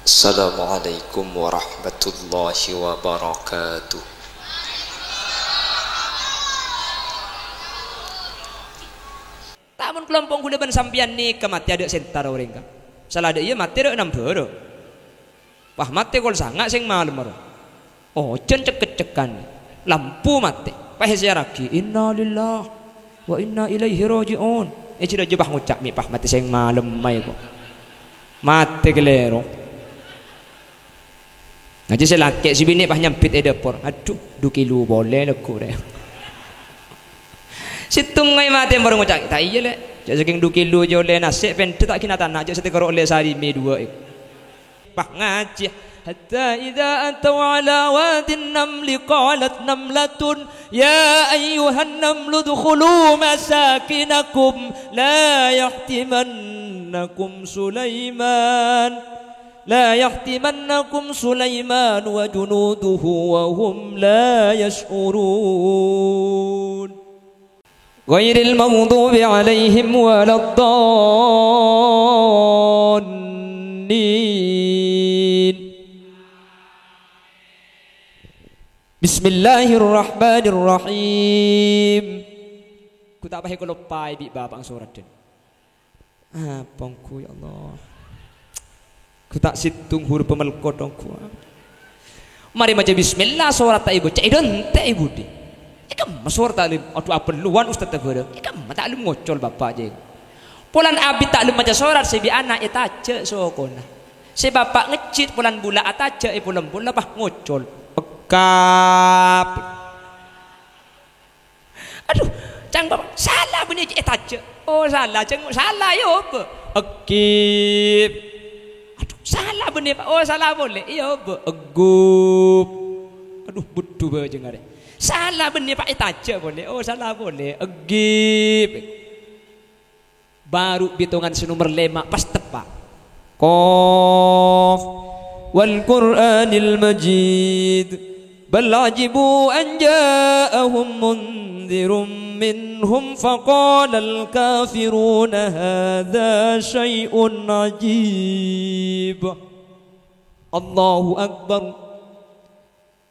Assalamualaikum warahmatullahi wabarakatuh. Tamun kelompok gula ban sampian ni ke mati ada sentar orang ka. Salah ada iya mati ada 6 bero. Wah mati kol sangat sing malam maro. Oh cen cek-cekan. Lampu mati. Pah siaraki inna lillah wa inna ilaihi rajiun. Cida jebah ngucap mi pah mati sing malam mai ko. Mati kelero. Ngaji selakek si bini pah nyampit dapur. Aduh 2 kilo boleh leku deh. Situng ngai mati baru ngucap tak iya le. Jak saking 2 kilo je oleh nasi pen tak kena tanah jak setekor oleh sehari mi 2 pah ngaji hatta idza antaw ala wadin namli qalat namlatun ya ayyuhan namlu dukhulu masakinakum la yahtimannakum Sulaiman wa junuduhu wa hum la yash'urun ghairil maghdubi alaihim waladdallin. Bismillahirrahmanirrahim. Ku tak pakai kalau pai di babang surat den. Apangku ya Allah. Ku tak situng huruf pemelkot dongku. Mari baca bismillah surat tak ibu. Cak idon tak ibu di. Ikam surat taklim. Aduh apa luan ustaz tafsir. Ikam taklim ngocol bapak je. Pulan abi taklim baca surat sebi anak itace sokona. Si bapak ngecit pulan bula atace pulan bula bah ngocol. Pekap. Aduh, cang bapak salah bunyi itace. Oh salah cang salah yo apa? Akib. Aduh salah bunyi Pak. Oh salah boleh. Iya apa? Agup. Aduh butuh bae ngare. Salah benih Pak itaja boleh. Oh salah boleh. Agib. Baru hitungan senomor 5 pas tepat. Qaf wal Qur'anil Majid bal ajibu an ja'ahum mundzirum minhum faqala al kafiruna hadza syai'un ajib. Allahu akbar.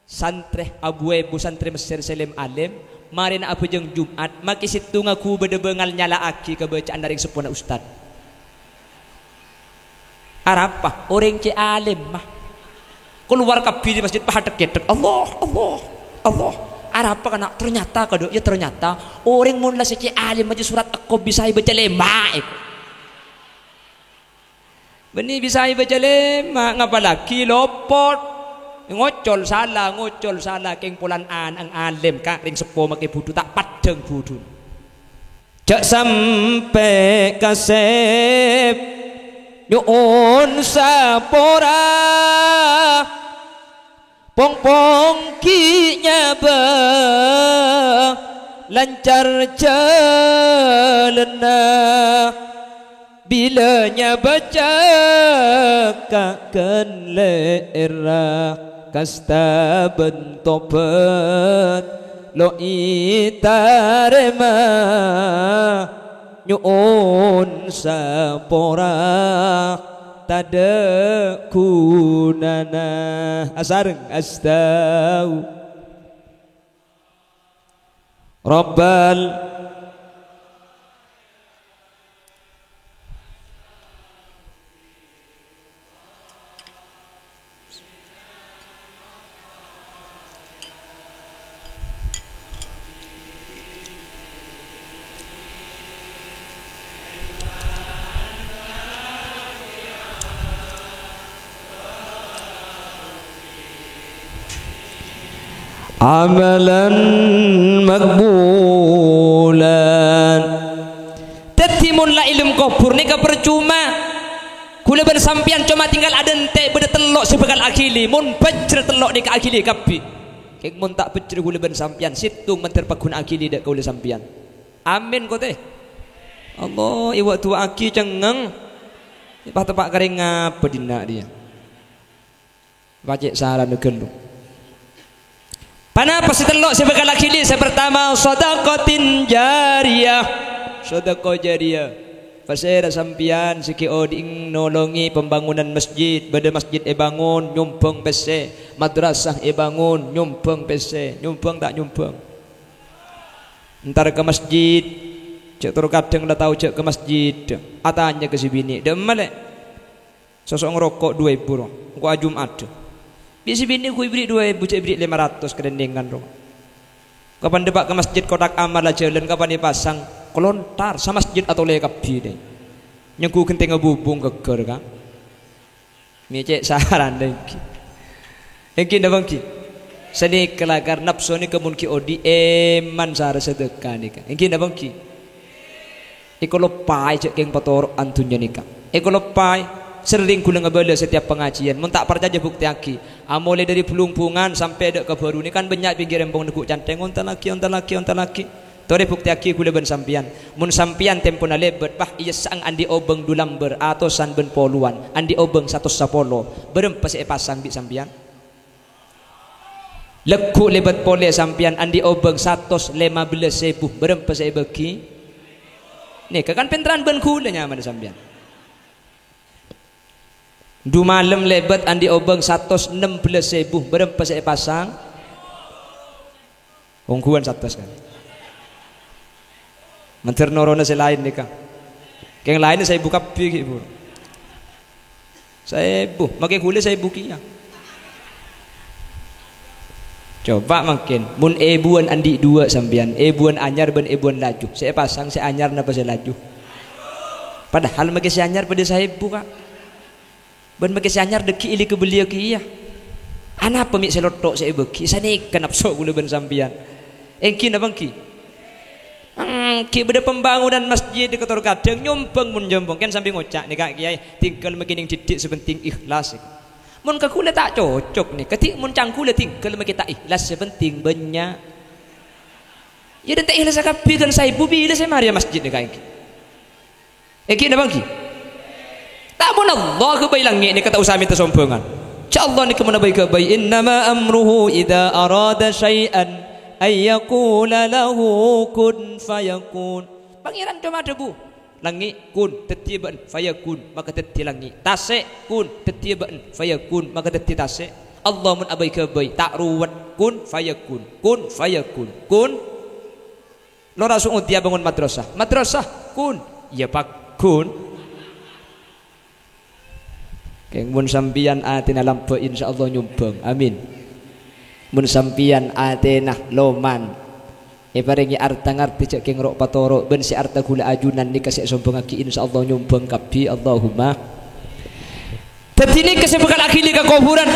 Santre Abu Ebu santre Mesir Salim Alim mari na apa jeng Jumat maki situ ngaku bedebengal nyala aki kebacaan dari sepuna ustad arapa orang ke alim mah keluar kapi di masjid pahatek ketek Allah arapa kana ternyata kado ya ternyata orang mun lah seki alim baca surat aku bisa baca lema benih bisa baca lema ngapa lagi lopot ngocol salah keng pulan ang alim ka ring sepo make budu tak padeng budu jak sampai kasep nyuun sapora pong ki nyaba lancar jalana bilanya baca kaken lera kasta bentobat lo itarema nyuun sapora tada kunana asareng astau Rabbal amalan makbulan tetimun la ilm kubur ni ka percuma kula ben sampian cuma tinggal ada ente beda telok sebegal akili mun bajr telok di ka akili kapi kek mun tak bajr kula ben sampian situng menter pakun akili dak kula sampian amin ko teh Allah iwa tu aki cengeng pas tepak kering apa dina dia baca saran gelu. Panapa si telok si bekal akili saya pertama sedekatin jariyah sedekah jariyah Pasal sampian siki oding nolongi pembangunan masjid, beda masjid bangun nyumpeng pese, madrasah bangun nyumpeng pese, nyumpeng tak nyumpeng. Entar ke masjid, cek tur kadang dah tahu cek ke masjid, atanya ke si bini, demale. Sosok ngerokok 2.000 ro, ku Jumat. Bisi bini ku beri 2.000, cek beri 500 kedendengan ro. Kapan depak ke masjid kotak amal lah jalan, kapan dipasang kelontar sama masjid atau lekapi deh. Nyengku kenting ngebubung keker kan. Micek saran deh. Engki dah bangki. Seni kelakar nafsu ni kemun ki odi eman sara sedekah ni kan. Engki dah bangki. Iko lepai cek keng patoro antunya ni kan. Iko lepai sering kula ngebala setiap pengajian. Mun tak percaya bukti aki. Mulai dari pelumpungan sampai dek ke baru ni kan banyak pinggir rembong neguk canteng onta laki. Tore bukti aki kula ben sampian. Mun sampian tempo na lebet bah iya sang andi obeng dulam ber atau san ben poluan. Andi obeng 110. Berem pasi pasang bi sampian. Lekuk lebet pole sampian andi obeng 115.000. Berem pasi beki. Nih kan penteran ben kula nyaman sampian. Du malam lebet andi obeng 116.000. Berem pasi pasang. Ongkuan 100 kan. Menteri norona selain ni kan. Yang lain saya buka pigi ibu. Saya bu, makin kulit saya bukinya. Coba makin. Mun ebuan andi 2 sambian. Ebuan anyar ben ebuan laju. Saya pasang saya anyar napa saya laju. Padahal makin saya anyar pada saya buka. Ben makin saya anyar deki ili ke beliau ki iya. Anak pemik saya lotok saya beki. Saya ni kenapa sok gula ben sambian. Engki na bangki. Ki beda pembangunan masjid di kotor kadang nyumpeng mun jompong kan sambil ngocak nih kak kiai tinggal makin yang didik sepenting ikhlas. Mun ke kula tak cocok nih ketik mun cangkula tinggal makin tak ikhlas sepenting banyak. Ya dah tak ikhlas kapi kan saya bubi ikhlas saya mari masjid nih kak. Eki na bangki. Tak mun Allah ke bayi langit ni kata usaha minta sombongan. Insyaallah ni kemana baik ke bayi innama amruhu idza arada syai'an ayyakula lahu kun fayakun. Pangeran cuma debu. Langit kun tetiban fayakun maka teti langit. Tasik kun tetiban fayakun maka teti tasik. Allah mun abai ke bayi tak ruwet kun fayakun. Kun fayakun. Kun. Lo langsung dia bangun madrasah. Madrasah kun. Ya pak kun. Keng mun sampian atina lampu insyaallah nyumbang. Amin. Mun sampian atenah loman paringi arta ngarti cek keng rok patoro ben si arta gula ajunan ni kasih sombong aki insyaallah nyumbang kapi Allahumma. Tapi ini kesibukan akhili ke kuburan.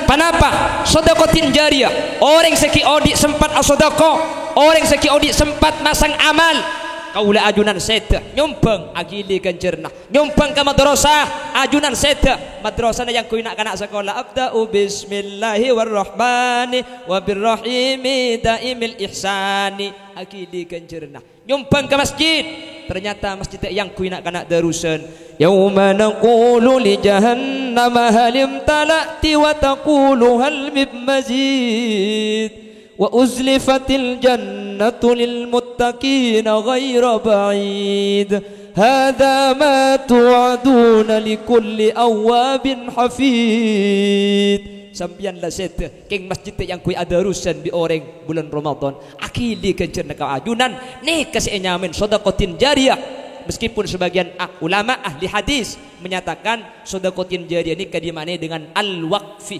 Kenapa? Sedekatin jariyah. Orang seki audit sempat asodako. Orang seki audit sempat masang amal. Kaula ajunan seta nyumbang agili kancerna nyumbang ke madrasah ajunan seta madrasah yang ku nak kanak sekolah abda'u bismillahi warrahmani wabirrahimi daimil ihsani agili kancerna nyumbang ke masjid ternyata masjid yang ku nak kanak darusan yauma naqulu li jahannam halim talati wa taqulu hal min mazid wa uzlifatil jannatu lil muttaqina ghayra ba'id hadza ma tu'aduna likulli awabin hafid. Sampian lah set keng masjid yang kui ada rusan bi orang bulan Ramadan akili kencerna ka ajunan nih kasih nyamin sedekatin jariyah. Meskipun sebagian ulama ahli hadis menyatakan sedekatin jariyah ini kadimane dengan al-waqfi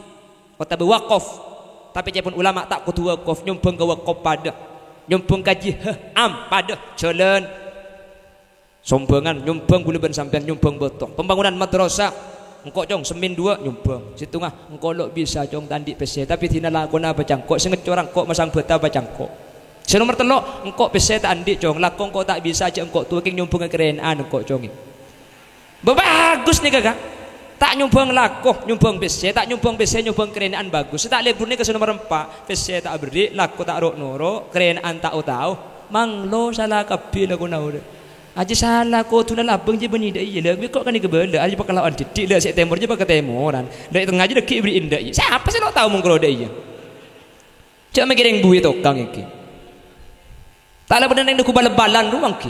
kata berwaqaf. Tapi cepun ulama tak kutu wakaf nyumpeng ke wakaf pada nyumpeng kaji am pada jalan sombongan nyumpeng gula ben sampean nyumpeng betul pembangunan madrasah engkau jong semin 2 nyumpeng situ ngah engkau lok bisa jong tandik pese tapi tina lakona bacangkok sing ngecorang kok masang beta bacangkok senomor telok engkau pese tak andik jong lakon kok tak bisa aja engkau tuking nyumpeng kerenaan engkau jong bagus nih kakak tak nyumbang lakoh nyumbang bese tak nyumbang bese nyumbang kerenaan bagus tak lebur ni ke nomor 4 bese tak beri lakoh tak rok noro kerenaan tak tahu manglo salah kapi lagu nau aja salah ko tu labang je beni dah iya lebih kok kan ni kebela aja pakalawan titik dah September je pakai temoran dari tengah je deki beri indah siapa sih lo tahu mengkro dah iya cak mikireng buih tokang iki tak ada benar yang deku bal-balan ruang ki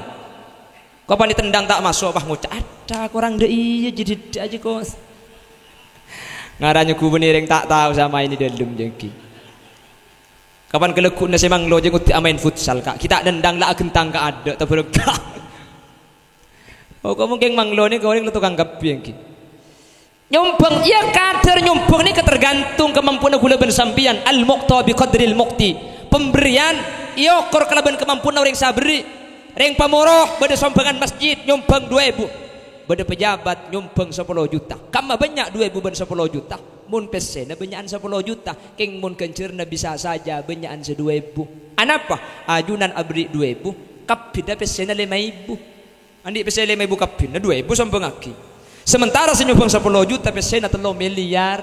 Kau pani tendang tak masuk apa ngucap ada kurang deh iya jadi aja kok. Ngaranya ku benereng tak tahu sama ini dalam jengki. Kapan kelekut nasi manglo jeng uti amain futsal kak. Kita dendang lah gentang kak ada tak berkah. Oh kau mungkin manglo ni kau yang lu tukang gapi jengki. Nyumbang ya kader nyumbang ni ketergantung kemampuan gula ben sampian al muqta bi qadril muqti. Pemberian iya kor kelaban kemampuan orang sabri. Reng pamoroh beda sombangan masjid nyumbang 2.000. Beda pejabat nyumbang 10 juta. Kama banyak 2.000 ben 10 juta. Mun pesena banyakan 10 juta. Keng mun kencerna bisa saja banyakan 2.000. Anapa? Ajunan abri 2.000. Kapida pesena 5.000. Andi pesena 5.000 kapina 2.000 sombang aki. Sementara senyumbang 10 juta pesena 3 miliar.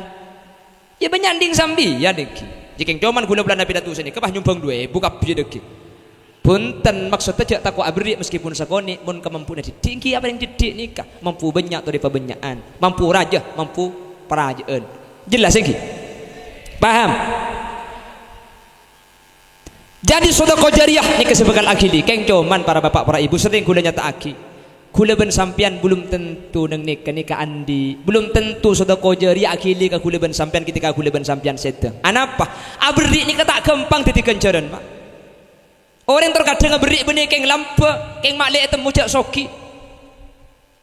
Ya banyak ding sambi ya deki. Jika cuman gula belanda pidatu sini kepah nyumbang 2.000 kapida deki. Punten maksudnya tidak takut abri meskipun sakoni mun kemampuan tinggi apa yang didik nikah mampu banyak atau diperbanyakan mampu raja mampu perajaan jelas lagi paham jadi sedekah jariah nikah sebagai akili keng cuman para bapak para ibu sering gula nyata aki gula ben sampian belum tentu neng nikah andi belum tentu sedekah jariah akili ke gula ben sampian ketika gula ben sampian sedang anapa abri nikah tak gampang didikencaran pak. Orang terkadang beri benih keng lampa, keng maklek temu cak soki.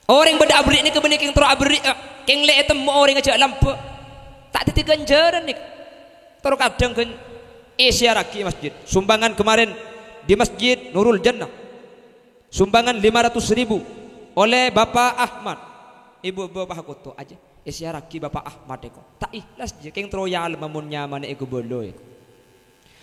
Orang beda abri ni ke benih keng terus abri, keng lek temu orang cak lampa. Tak ada ganjaran ni. Terkadang kan isyaraki masjid. Sumbangan kemarin di masjid Nurul Jannah. Sumbangan 500.000 oleh Bapak Ahmad. Ibu bapak aku tu aja. Isyaraki Bapak Ahmad eko. Tak ikhlas je keng troyal mamun nyaman eko bolo eko.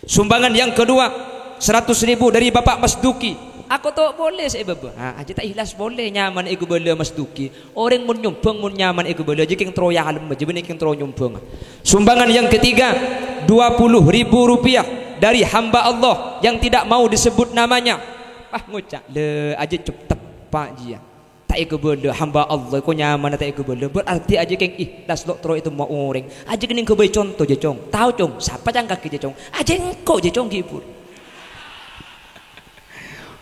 Sumbangan yang kedua 100.000 dari Bapak Mas Duki. Aku tu boleh saya baba. Aja tak ikhlas boleh nyaman iku bela Mas Duki. Orang mun nyumbang mun nyaman iku bela je keng troya halem je benih keng tro nyumbang. Sumbangan yang ketiga 20.000 rupiah dari hamba Allah yang tidak mau disebut namanya. Ngucap le aja cep tepak dia. Tak iku bela hamba Allah ko nyaman tak iku bela. Berarti aja keng ikhlas lok tro itu mau orang. Aja kening ko contoh je cong. Tahu cong siapa jang kaki je cong. Aja engkau je cong gibur.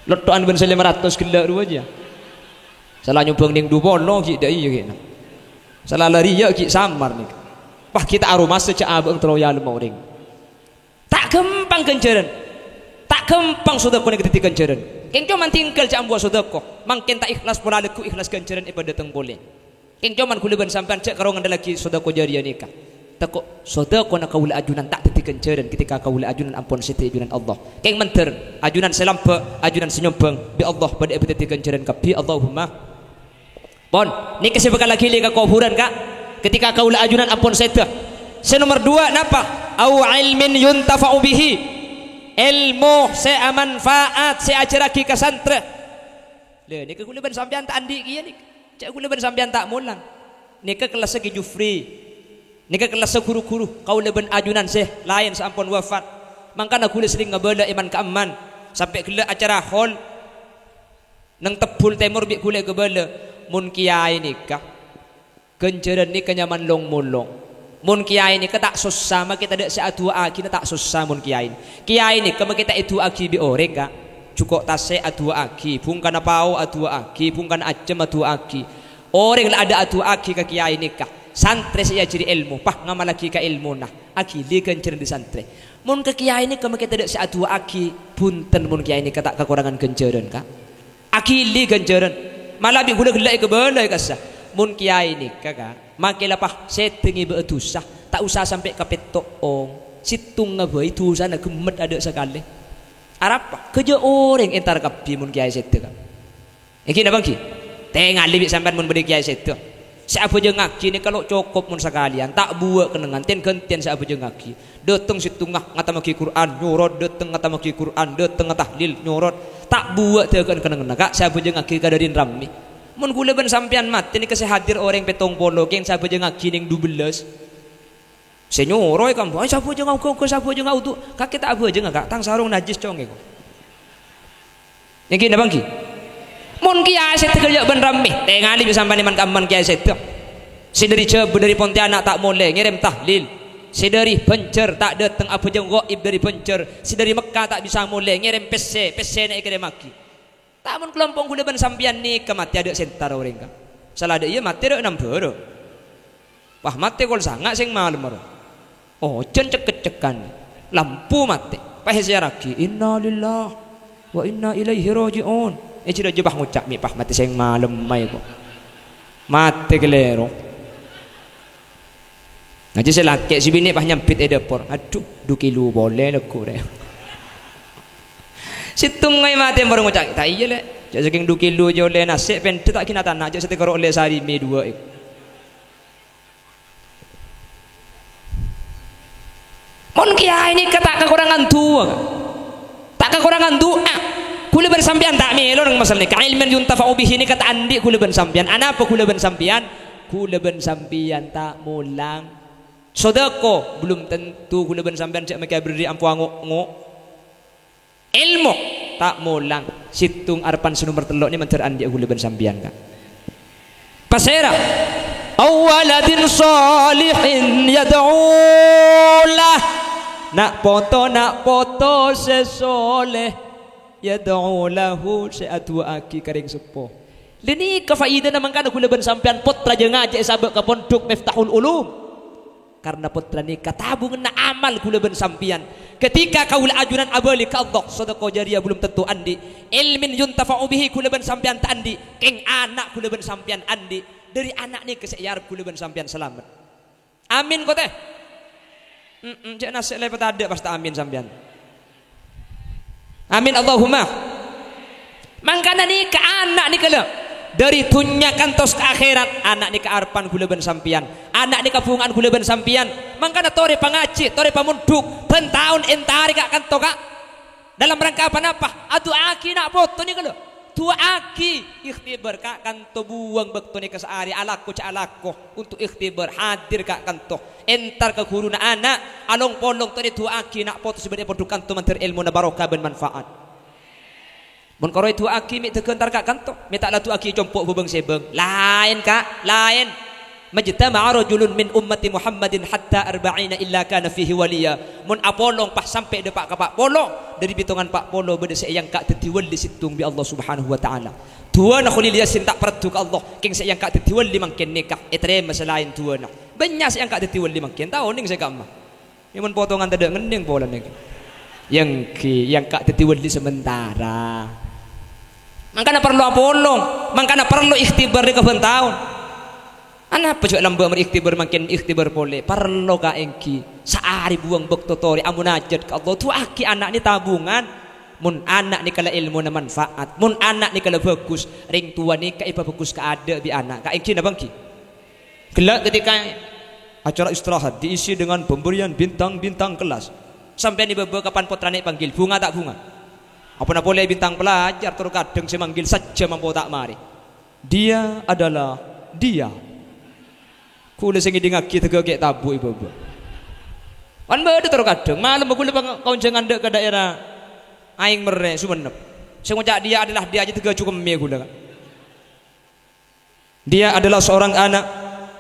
Lotoan ben 500 kilo dua aja. Salah nyumbang ning dubono ki dak iya kena. Salah lari ya ki samar nih. Wah kita aroma secak abang troyal mau ring. Tak gampang kenceran. Tak gampang sedekah ning ketika kenceran. Keng cuman tinggal cak ambuh sedekah. Mangken tak ikhlas pola leku ikhlas kenceran ibadah teng boleh. Keng cuman kula ben sampean cek karo ngandel lagi sedekah jariah nikah. Takut sedekah nak kaula ajunan tak teti kenceran ketika kaula ajunan ampun siti ajunan Allah. Keng menter ajunan selampa ajunan senyumbang bi Allah pada teti kenceran kapi Allahumma. Pon ni kesibukan lagi li ka kuburan kak ketika kaula ajunan ampun siti. Nomor 2 napa? Au ilmin yuntafa'u bihi. Ilmu se manfaat se ajaraki ka santre. Le ni kula ben sampean tak andi kieu ni. Cek kula ben sampean tak mulang. Ni ke kelas ki Jufri. Nika kelas guru-guru kau leben ajunan seh lain seampun wafat. Mangkana kula sering ngabala iman keaman sampai kula acara hall nang tebul timur bi kula gebala mun kiai nikah kenceran ni kenyaman long mulong. Mun kiai ni tak susah mah kita dak seadua kita tak susah mun kiai. Kiai ni kama kita itu aki bi orek ka cukup tase adua aki bungkana pau adua aki bungkana acem adua aki. Orang lah ada adua aki ka kiai nikah. Santri saya jadi ilmu pah ngamal lagi ka ilmu nah aki likan cerita di santri mun ke kiai ini kama kita dak seadua aki punten mun kiai ini kata kekurangan kenceran kak aki li kenceran malah bi gula gelai ke balai kasah mun kiai ini kakak makilah pah setengi betusah tak usah sampai ke petong situng ngabai tu sana gemet ada sekali arapa kerja orang entar kapi mun kiai sete kak iki na bangki tengah libik sampean mun beri kiai sete. Siapa je ngaki ni kalau cukup mun sekalian tak buat kenangan ten kenten siapa je ngaki datang situngah ngata maki Quran nyorot datang ngata maki Quran datang tahlil nyorot tak buat tekan kenangan kak siapa je ngaki kadarin rammi mun gula ben sampean mati ni kesehadir orang petong polo keng siapa je ngaki ning 12 senyoroy kamu siapa je ngau siapa je ngau tu kak kita apa je kak tang sarung najis conge ko yang kena bangki mun kiai set kerja ben rame tengali bisa sampai man kaman kiai set si dari Cebu dari Pontianak tak boleh ngirim tahlil si dari Pencer tak datang apa jeng gaib dari Pencer si dari Mekah tak bisa mulai ngirim PC naik kirim maki Tak mun kelompok kula ban sampean ni ke mati ada sentar orang ka. Salah ada iya mati ada 6 bero. Wah mati kol sangat sing malam ro. Oh jen cek-cekan. Lampu mati. Pah siaraki inna lillah wa inna ilaihi rajiun. Cira jebah ngucap mi pah mati sing malam mai kok. Mati kelero. Ngaji selakek si bini pah nyampit dapur. Aduh 2 kilo boleh leku deh. Situng ngai mati baru ngucap. Tak iya lek. Jak saking 2 kilo je oleh nasi pen tak kena tanah jak setekor oleh sehari mi 2 ik. Mon kiai ini kata kekurangan tua. Tak kekurangan doa. Kula ben sampean tak melo nang masalah ni. Ilman yuntafa'u bihi ni kata andi kula ben sampean. Ana apa kula ben sampean? Kula ben sampean tak mulang. Sedekah belum tentu kula ben sampean cak makai berdiri ampu anguk-nguk. Ilmu tak mulang. Situng arpan senomor telok ni menter andi kula ben sampean kan. Pasera. Awaladin salihin yad'ulah. Nak foto sesoleh yad'u lahu seatu aki karing sepo. Lini kefaida namang kana kula ben sampean putra je ngajak sabak ke pondok Miftahul Ulum. Karena putra ni katabung na amal kula ben sampean. Ketika kaula ajunan abali ka Allah sedekah jariah belum tentu andi. Ilmin yuntafa'u bihi kula ben sampean ta andi. Keng anak kula ben sampean andi. Dari anak ni ke sayar kula ben sampean selamat. Amin ko teh. Cek nasi lepas ada pasti amin sampean. Amin Allahumma. Mangkana ni ke anak ni kala dari dunia kantos ke akhirat anak ni ke arpan kula ben sampean. Anak ni ke pungan kula ben sampean. Mangkana tore pangaji, tore pamunduk, pentahun entari kak kanto kak. Dalam rangka apa? Atu aki nak foto ni kala. Tua aki ikhtibar kak kanto buang bekto ni kesehari alako ca alako untuk ikhtibar hadir kak kanto entar ke guru na anak along polong tadi tua aki nak foto sebenarnya produk kanto mantir ilmu na barokah ben manfaat mun koroi tua aki mi tekentar kak kanto mi taklah tua aki compok hubung sebeng lain kak lain majtama'a rajulun min ummati Muhammadin hatta 40 illa kana fihi waliya mun apolong pah sampai depak ka Pak Polo dari bitongan Pak Polo beda sayang kak tetiwal di situng bi Allah Subhanahu wa taala tua na khulil yasin tak perdu ka Allah king sayang kak tetiwal di mangken nikah etre masalain tua na banyak sayang kak tetiwal di mangken tahu ning saya kamma mun potongan tada ngending pola ning yang kak tetiwal di sementara mangkana perlu apolong mangkana perlu ikhtibar di kapan tahun. Anak apa juga lamba berikhtibar makin ikhtibar boleh perlu ka engki sehari buang bekto tori amunajat ka Allah tu aki anak ni tabungan mun anak ni kala ilmu na manfaat mun anak ni kala bagus ring tua ni ka ipa bagus ka ada bi anak ka engki na bangki gelak ketika acara istirahat diisi dengan pemberian bintang-bintang kelas sampai ni bebe kapan putra ni panggil bunga tak bunga apa nak boleh bintang pelajar terus kadang saya manggil saja mampu tak mari dia adalah dia kula sing ngidingake tegek tabu ibu. Wan bade terus kadang malam kula kaunjangan dek ke daerah aing mere Sumenep. Sing ngucak dia adalah dia aja tegek cukup me kula. Dia adalah seorang anak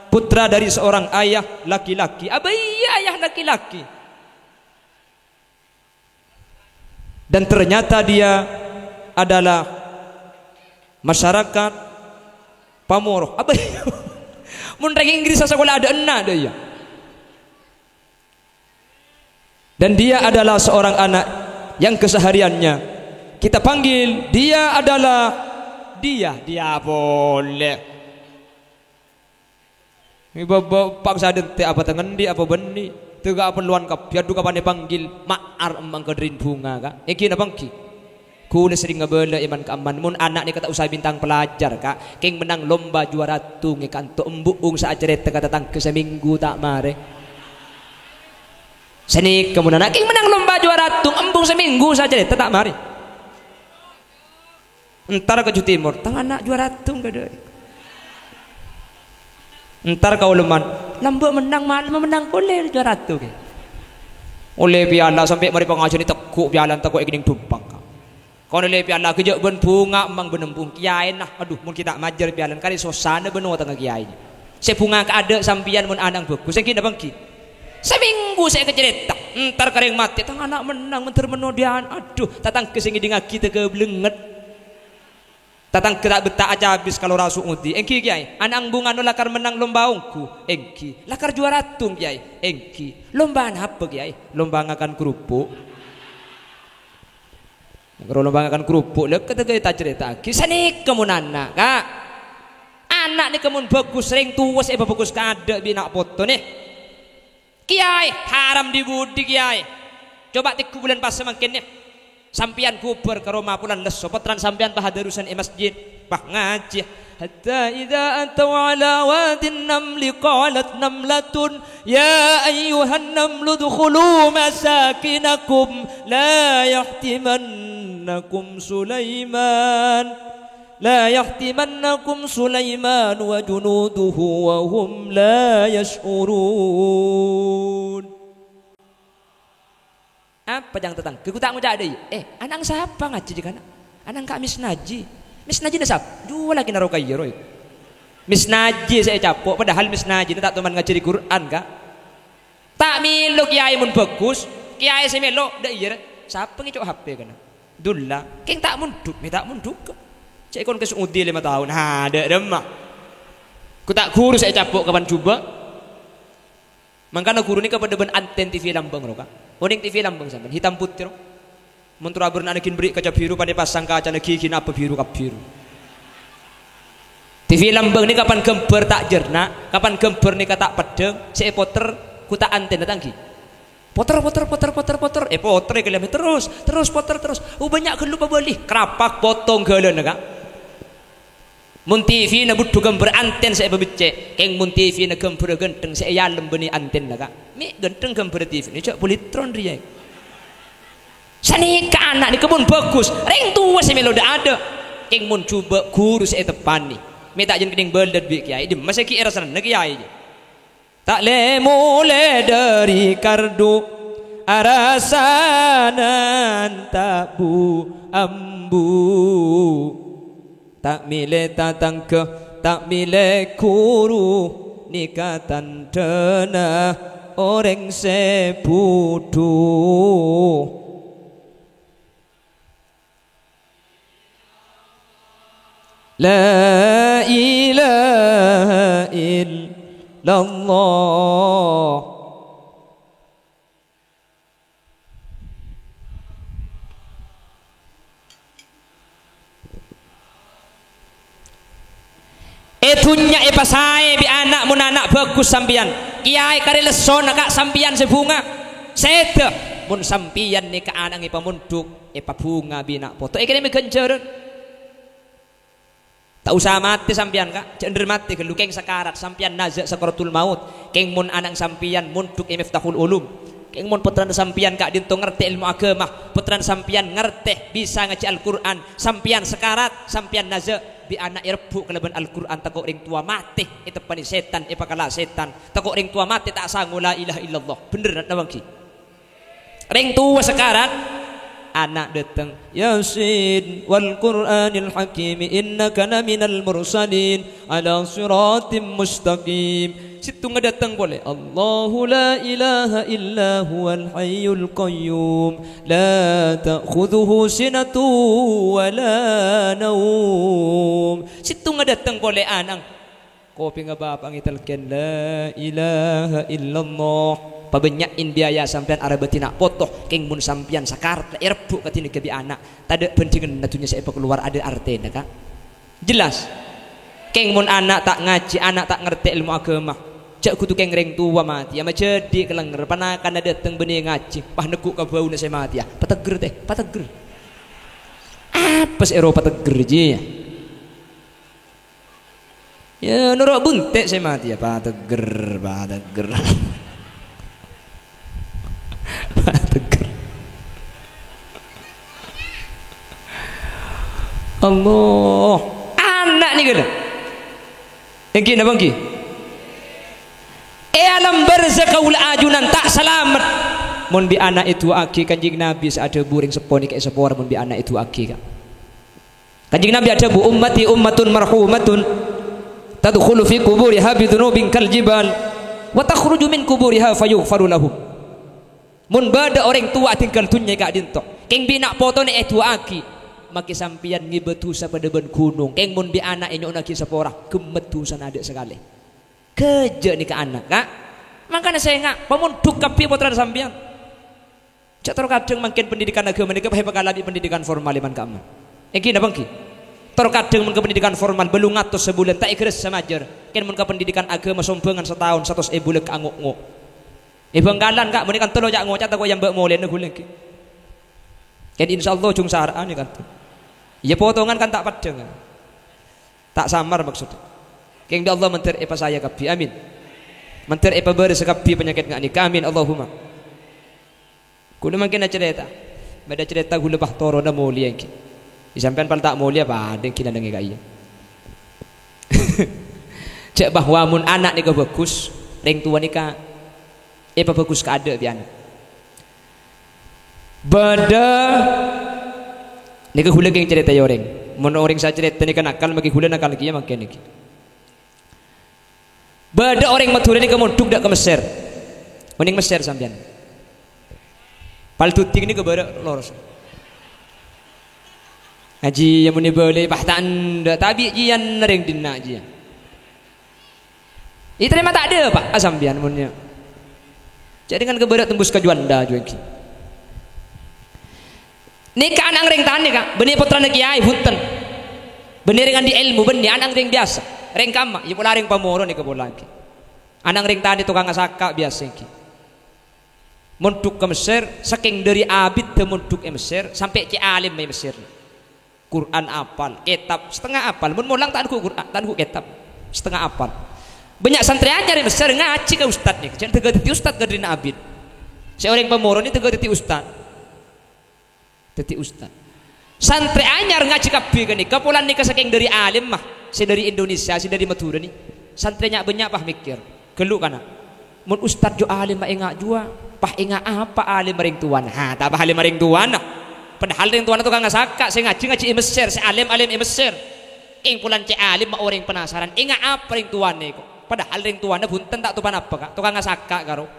putra dari seorang ayah laki-laki. Abai ayah laki-laki. Dan ternyata dia adalah masyarakat Pamoroh. Abai mun ranking Inggris sekolah ada enak dia. Dan dia adalah seorang anak yang kesehariannya kita panggil dia adalah dia boleh. Ini bapak saden te apa tangan di apa benih tega perluan kap piadu kapan dipanggil ma'ar emang kedrin bunga ka iki na bangki kula sering ngebela iman keaman mun anak ni kata usah bintang pelajar kak king menang lomba juara tungi kanto embuung sa acerita kata tang ke seminggu tak mare seni kemudian anak king menang lomba juara tung embung seminggu saja tak mare entar ke Jawa Timur tang anak juara tung gede entar kau leman lambe menang malam menang boleh juara tung oleh piala sampai mari pengajian tekuk piala tekuk ikining tumpang kau nilai piala kejak ben bunga emang benembung kiai nah aduh mun kita majar pialan kali sosana beno tengah kiai saya bunga ke ada sampian mun anang bagus saya kira bangki seminggu saya kecerita entar kering mati tang anak menang menter menodian aduh tatang kesing dingaki teu ke blenget Tatang kita betak aja habis kalau rasu ngudi. Engki kiai, anak bunga no lakar menang lomba ungku. Engki, lakar juara tung kiai. Engki, lomba apa kiai? Lomba ngakan kerupuk. Kalau lomba ngakan kerupuk, lek kita cerita. Kisah nih kemunana, kak. Anak nih kemun bagus, sering tuas bagus kada bina foto nih. Kiai, haram dibudi kiai. Coba tiku bulan pas semakin nih. Sampian kuber ke rumah pulang leso potran sampian bahadarusan masjid bah ngaji hatta idza ataw ala wadin namli qalat namlatun ya ayyuhan namlu dukhulu masakinakum la yahtimannakum Sulaiman wa junuduhu wa hum la yash'urun. Apa yang tetang? Ku tak muda ada. Anak siapa ngaji di kana? Anak kak misnaji. Misnaji na sap. Dua lagi naruh kairo. Misnaji saya capok. Padahal misnaji itu tak teman ngaji di Quran kak. Tak miluk kiai mun bagus. Kiai saya miluk. Dah iya. Siapa ngicok HP kana? Dulla. Keng tak munduk. Tak munduk. Cek kon kesudi 5 tahun. Ada demah. Ku tak guru saya capok kapan coba. Mangkana guru ni kepada ben anten TV Lambang roka. Oning TV Lambang sampean hitam putih. Mentura aburna anakin beri kaca biru pada pasang kaca nagi kina apa biru kap biru. TV Lambang ni kapan gember tak jernak, kapan gember ni tak pedeng, saya poter ku tak anten datang ki. Poter. Poter kelem terus poter terus. Banyak gelu pabeli kerapak potong gelen kak. Mun TV na butuh gambar anten saya babicce, keng mun TV na gambar genteng saya yalem beni anten na kak. Mi genteng gambar TV ni cak politron dia. Sani ke anak ni kebun bagus, ring tua saya melo dah ada. Keng mun cuba guru saya tepan ni. Mi tak jen kening beldet bi kiai, di masa ki era sana kiai. Tak le mulai dari kardu arasanan tabu ambu. Tak mile tatang ke tak mile kuru nikatan dena orang sebudu. La ilaha illallah. Etunya pasai bi anak mun anak bagus sampian kiai kari leson kak sampian sebunga sete mun sampian ni ka anak pamunduk bunga bina foto kene mi genjer tak usah mati sampian kak cender mati gelu keng sakarat sampian nazak sakaratul maut keng mun anak sampian munduk miftahul ulum keng mun putran sampian kak dinto ngerti ilmu agama putran sampian ngerti bisa ngaji Al-Qur'an sampian sekarat sampian nazak bi anak irbu keleban Al-Qur'an takut ring tua mati itu pani setan pakala setan takut ring tua mati tak sanggup la ilaha illallah bener nak bangki ring tua sekarang anak datang Yasin wal Qur'anil hakim innaka laminal mursalin ala siratim mustaqim situ ngedatang boleh Allahu la ilaha illa huwal hayyul qayyum la ta'khudhuhu sinatu wa la naum situ ngedatang boleh anang kopi ngabap ang italken la ilaha illallah pabenyakin biaya sampean arabetina potoh keng mun sampean sakarat la irbu katini kebi anak tada pentingan natunya saya keluar ada artena kak jelas keng mun anak tak ngaji anak tak ngerti ilmu agama cak kutu keng reng tua mati ama jadi kelenger panakan ada dateng benih ngaji pah neguk ka bau na saya mati ya pateger teh pateger apa sih Eropa pateger je ya norok buntek saya mati ya pateger pateger Allah anak ni kena engki na bangki alam berzakaul ajunan tak selamat mun bi anak itu aki kanjing Nabi ada buring seponi kayak sepor mun bi anak itu aki kak kanjing Nabi ada bu ummati ummatun marhumatun tadkhulu fi quburiha bidunubin kal jibal wa takhruju min quburiha fayughfaru lahum mun bada orang tua tinggal tunya kak dintok keng bina foto ni itu aki maki sampian ngibetusa pada ben gunung keng mun bi anak inyo nak sapora gemetusan ada sekali keje ni ke anak kak makanya saya ngak pemunduk kapi putra sampian cak terkadang makin pendidikan agama ni kepahe pakalabi pendidikan formal iman kamu iki napa ki terkadang mun ke pendidikan formal belum ngatus sebulan tak ikres samajer ken mun ke pendidikan agama sombengan setahun 100 bulan anguk-nguk benggalan kak menikan telo jak ngocak tak yang mbak molen gulen ki ken insyaallah jung saraan ni kan ya potongan kan tak padeng tak samar maksud ken Allah mentir apa saya kabi amin mentir apa beres kabi penyakit ngak ni amin Allahumma kudu makin cerita beda cerita gula bah toro na mulia ki disampean pal tak mulia apa ada kina dengi kaya cek bahwa mun anak ni bagus ring tua ni ka apa bagus ka ada pian beda ni gula geng cerita yoreng mun orang sa cerita ni kan akal magi gula nakal kiya makin ni beda orang Madura ni kemuduk dak ke Mesir mending Mesir sampean pal tuting ni kebarak loros ngaji yang muni boleh bahtan dak tabi jian ring dinna jian itu memang tak ada pak asambian munnya jadi kan kebarak tembus ke juanda jueki nikah anang ring tani kak benih putra kiai punten benih dengan di ilmu benih anang ring biasa ring kama ya pula ring pamoro ni kebola ki anang ring tani tukang asaka biasa ki munduk ke Mesir saking dari abid ke munduk ke Mesir sampai ke alim di Mesir Quran apal kitab setengah apal mun mulang tak aku Quran tak aku kitab setengah apal banyak santri aja di Mesir ngaji ke ustad nih jangan tegak titi ustad ke dina abid seorang pemoro ni tegak titi ustad santri anyar ngaji kabeh kan nih kepulan nih saking dari alim mah si dari Indonesia si dari Madura nih santrinya banyak pah mikir geluk kana mun ustad jo alim mah engak jua pah ingat apa alim ring tuan ha tak alim ring tuan padahal ring tuan itu kang ngasaka saya ngaji di Mesir saya alim di Mesir ing pulan ce alim mah orang penasaran ingat apa ring tuan ni padahal ring tuan bunten tak tupan apa kak tukang ngasaka karo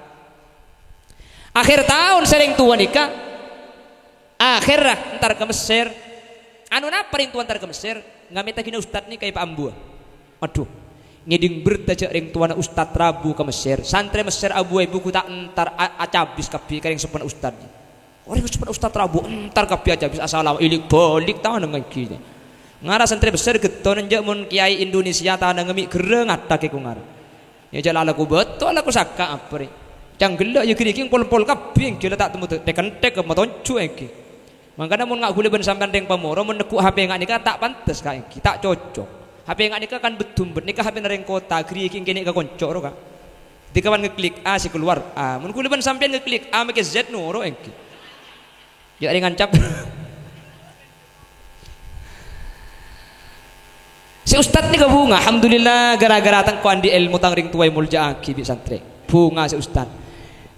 akhir tahun sering tuan nikah akhirnya ntar ke Mesir anu napa ring tuan ntar ke Mesir ngamita kini ustad ni kayak Pak Ambu aduh ngiding bertajak ring tuana ustad Rabu ke Mesir santri Mesir abu ibu ku tak entar acabis kapi karing sepen ustad orang sepen ustad Rabu entar kapi acabis asal ilik balik tahu dengan kini ngara santri Mesir geton njak mun kiai Indonesia tahu ngemi gereng ada ke ku ngara ya jalan aku betul aku saka apa ri cang gelak ya kiri king pol kapi kira tak temu tekan tek ke matoncu iki makanya mun ngak gule ben sampean ring pamoro mun nekuk HP ngak nikah tak pantes ka iki tak cocok HP yang nikah kan betul nikah HP nereng kota gri king kene ka konco ro ka dikawan ngeklik A si keluar A mun kuliban sampean ngeklik A make Z no ro engki ya ringan cap si ustad ni bunga alhamdulillah gara-gara tang kuan di ilmu tang ring tuai mulja aki bi santri bunga si ustad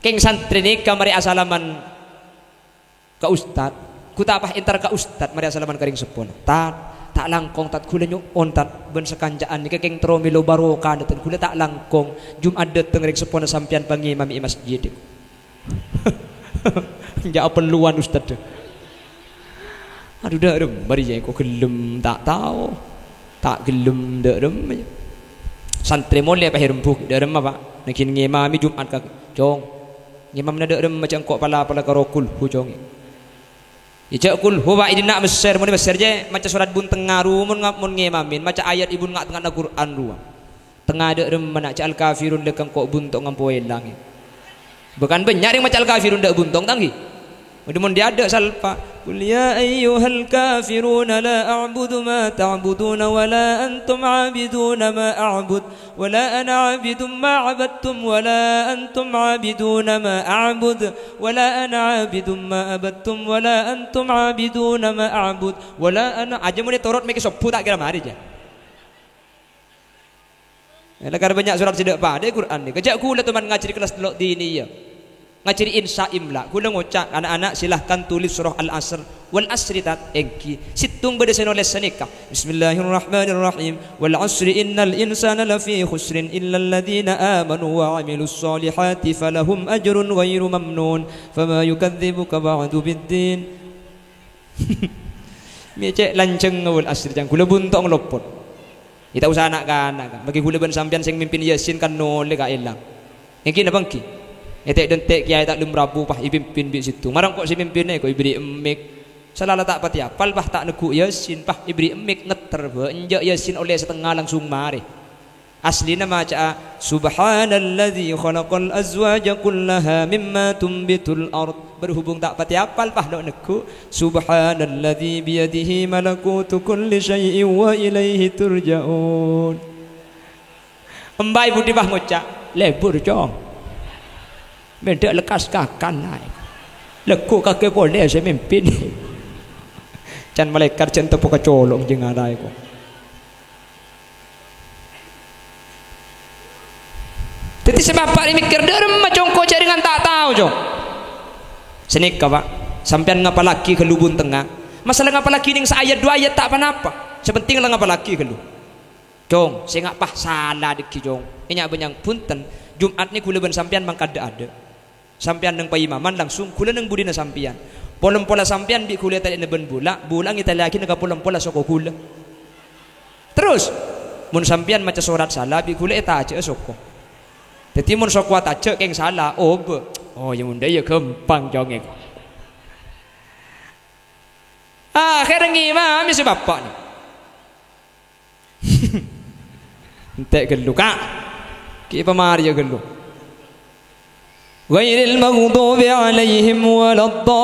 king santri ni kamari asalaman ka ustad ku tak apa entar ka ustad mari asalaman ka ring sepon tak langkong tat kula nyo ontat ben sekanjaan ni keng tromilo barokah tat kula tak langkong Jumat dateng rek sepona sampean pangimam i masjid ja perluan ustad aduh dak dem bari je ko gelem tak tahu tak gelem dak dem santri mole pa herempuk dak dem apa nakin ngimami Jumat ka jong ngimam na dak dem macam kok pala karokul hu jong ijak kul huwa idina Mesir mun Mesir je maca surat bun tengaru mun ngemamin maca ayat ibun ngak tengah Quran ruang tengah ada remana ca al kafirun lekang kok buntok ngampoe langit bukan banyak yang maca al kafirun dak buntok tanggi mun dia ada salpa qul ya ayyuhal kafirun la a'budu ma ta'budun wa la antum 'abidun ma a'bud wa la ana 'abidun ma 'abadtum wa la antum 'abidun ma a'bud wa la ana 'abidun ma abadtum wa la antum 'abidun ma a'bud wa la ana aja mun torot make sopu tak kira mari je lakar banyak surat sidak pada Quran ni kejak kula teman ngaji kelas delok dini ya ngajari insya imla kula ngocak anak-anak silahkan tulis surah al-asr wal asri tat engki situng bade senoles senika bismillahirrahmanirrahim wal asri innal insana lafi khusrin illa alladhina amanu wa amilus solihati falahum ajrun ghairu mamnun fama yukadzibuka ba'du biddin Mecek lanceng ngawul asri jang kula buntok ngelopot. Kita usah anak kan. Bagi kula ben sampean sing mimpin Yasin kan nole ka elang. Ngiki na bangki. Etek dentek kiai tak lum rabu pah ipimpin bi situ. Marang kok si pimpinnya kok ibri emik. Salala tak pati apal pah tak neku Yasin pah ibri emik ngeter ba enjak Yasin oleh setengah langsung mari. Asli nama maca subhanalladzi khalaqal azwaja kullaha mimma tumbitul ard. Berhubung tak pati apal pah dok neku subhanalladzi biyadihi malakutu kulli syai'in wa ilaihi turja'un. Embai budi pah ngucap lebur cong. Mendak lekas kakan naik. Leku kake boleh saya mimpin. Can malaikat can tepuk kecolong jeung adai ko. Jadi sebab Pak ini mikir derem macam kau jaringan tak tahu jo. Senik Pak, sampean ngapa laki ke lubun tengah. Masalah ngapa laki ning seayat dua ayat tak apa-apa. Sepenting lah ngapa laki ke lu. Jong, saya ngapa salah deki jong. Ini benyang punten. Jumat ni kula ben sampean mangkada ada. Sampean nang paimaman langsung kula nang budina sampean. Polem-pola sampean bi kula tadi neben bulang kita lagi nang polem-pola soko kula. Terus mun sampean maca surat salah bi kula eta aja soko. Jadi mun sok kuat aja keng salah. Oh ya munda ya gampang jonge. Akhir ngimam si bapak ni. Entek gelu kak. Ki pamari ya gelu. Ghairil maghdubi alaihim waladdallin.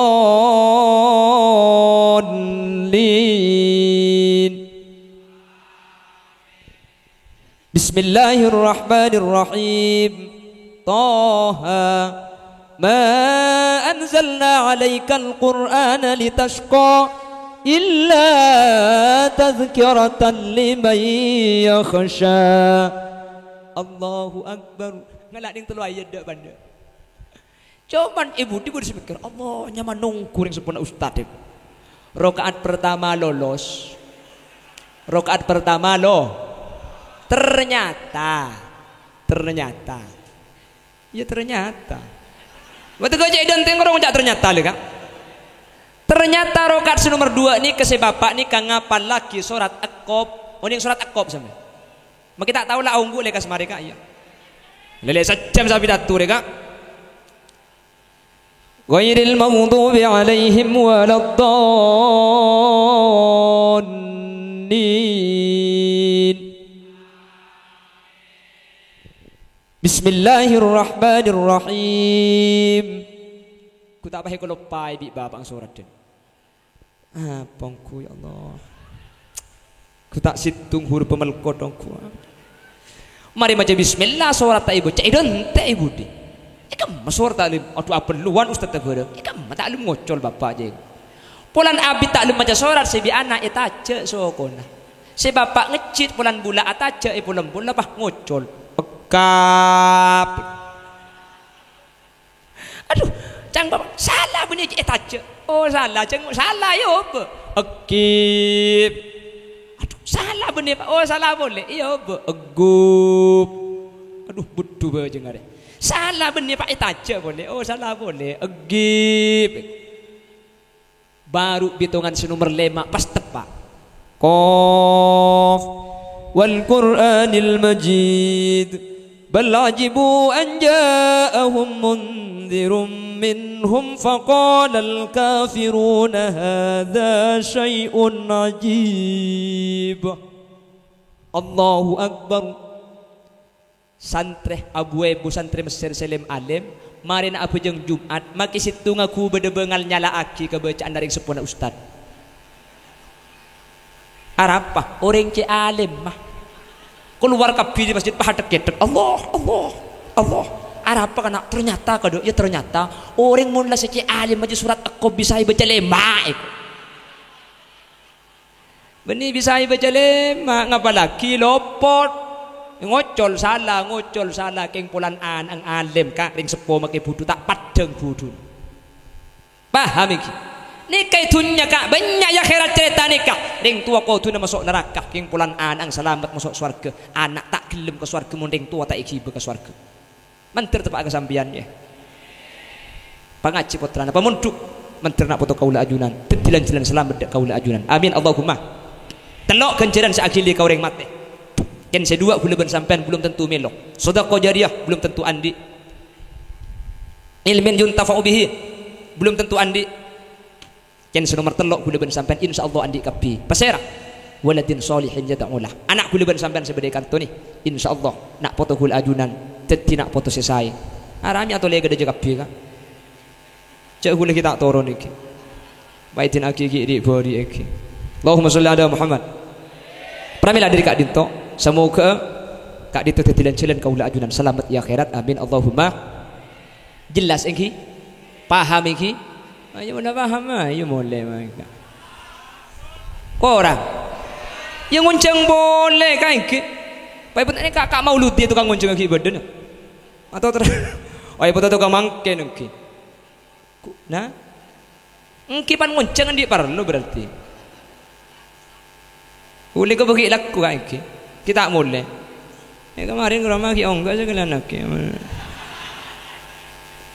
Bismillahirrahmanirrahim. Taha ma anzalna 'alaikal qur'ana litashqa illa tadhkiratan liman yakhsha. Allahu akbar. Ngalak ning telu ayat dak banda. Cuman ibu dipikir Allah nyaman nungku ring sempurna ustaz. Rakaat pertama lolos. Rakaat pertama ternyata ya ternyata waktu kau jadi dan tengok orang ternyata le kak ternyata rokat nomor 2 ni kese bapak ni kang ngapal lagi surat Aqab. Oh ni surat Aqab sama mak kita tahu lah unggu le kas mereka ya lele sejam sabi datu le kak ghairil maghdubi alaihim waladdallin. Bismillahirrahmanirrahim. Ku tak payah ku lupa bi babang surat den. Pongku ya Allah. Ku tak situng huruf pemelkot dongku. Mari baca bismillah surat tak ibu. Cak idon tak ibu di. Ikam surat taklim. Aduh apa luan ustaz tak ada. Ikam taklim ngocol bapak je. Pulan abi taklim baca surat sebi anak etaje sokona. Si bapak ngecit pulan bula ataje pulan bula bah ngocol. Kap. Aduh, cang bapak salah bunyi etaje. Oh salah, cang salah yo apa? Akib. Aduh, salah bunyi Pak. Oh salah boleh. Iya apa? Agup. Aduh, budu bae jeung are. Salah bunyi Pak etaje boleh. Oh salah boleh. Agib. Baru hitungan nomor 5 pas tepat. Qaf wal Qur'anil Majid. بل عجبوا أن جاءهم منذر منهم فقال الكافرون هذا شيء عجيب. الله أكبر. Santre Abu Ebu santri Mesir Selim Alim marin apa jeng Jumat maki situ ngaku bedebengal nyala aki kebacaan dari sepuna ustad Arapah orang ci alim mah keluar kabeh di masjid pahadek gedek Allah Arapah kana ternyata kado ya ternyata orang mun la ci alim aja surat Aqab bisa baca lema beni bisa baca lema ngapalagi lopot ngocol salah keng pulan ang alim kak ring sepo make budu tak padeng budu paham iki nikah dunya kak banyak ya akhirat cerita nikah ring tua kau tu masuk neraka keng pulan ang selamat masuk surga anak tak gelem ke surga mun ring tua tak iki ke surga menter tepak kesampiannya pangaji putrana pamunduk menternak poto kaula ajunan tedilan-dilan selamat dak kaula ajunan amin Allahumma telok kenceran seakili kau reng mate ken sedua kula ben sampean belum tentu melok sedekah jariah belum tentu andi ilmin yuntafa'u bihi belum tentu andi ken senomor telok kula ben sampean insyaallah andi kapi pasera waladin sholihin yad'ulah anak kula ben sampean sebede kanto ni insyaallah nak poto kula ajunan tedi nak poto sesai arami atau lega de kapi ka cak kula kita turun iki baitin aki ki di bori iki Allahumma sholli ala Muhammad pramila dari kak dinto semoga kak dinto tetilan jalan kaula ajunan selamat ya akhirat amin Allahumma jelas iki paham iki ayo mana paham ayo boleh mereka orang yang ngonceng boleh kan iki pai pun ini kakak maulud dia tukang ngonceng iki badan atau ayo betul tukang mangken iki nah engki pan ngonceng di perlu berarti boleh kau bagi laku kan iki kita boleh kemarin rumah ki enggak segala nak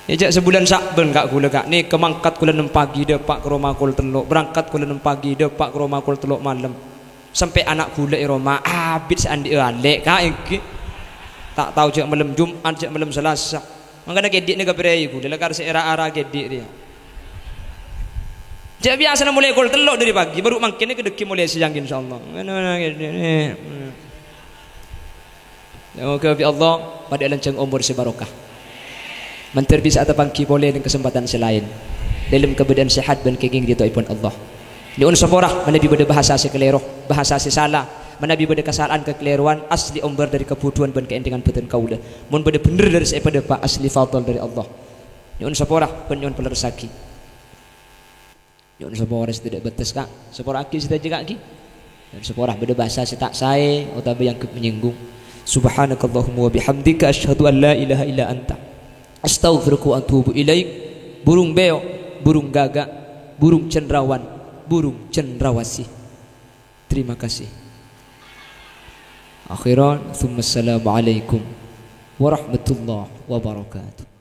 ya sebulan sakben kak kula kak ni kemangkat kula 6 pagi depak ke rumah kul teluk berangkat kula 6 pagi depak ke rumah kul teluk malam sampai anak kula rumah abid seandi alek kak iki tak tahu cak malam Jumat cak malam Selasa makanya gedik ni keberai ku dalam karsi era-era gedik dia cak biasa mulai kul teluk dari pagi baru makin ni kedeki mulai siang insyaallah mana gedik ni semoga Allah pada lancang umur sebarokah mantir bisa atapangki boleh dengan kesempatan selain dalam keadaan sehat dan keging di taipun Allah liun saforah manabi pada bahasa si keliru bahasa si salah manabi pada kesalahan kekeliruan asli umbar dari kebutuhan dan keendengan beten kaula mun pada bener dari saya pada pak asli fadl dari Allah liun saforah penyon pelersaki liun saforah tidak batas kak saforah aki kita juga aki dan saforah pada bahasa si tak saya atau yang menyinggung subhanakallahumma wa bihamdika asyhadu an la ilaha illa anta astaghfiruka wa atubu ilaik burung beo burung gagak burung cendrawan burung cendrawasih terima kasih akhiran thumma assalamu alaikum warahmatullahi wabarakatuh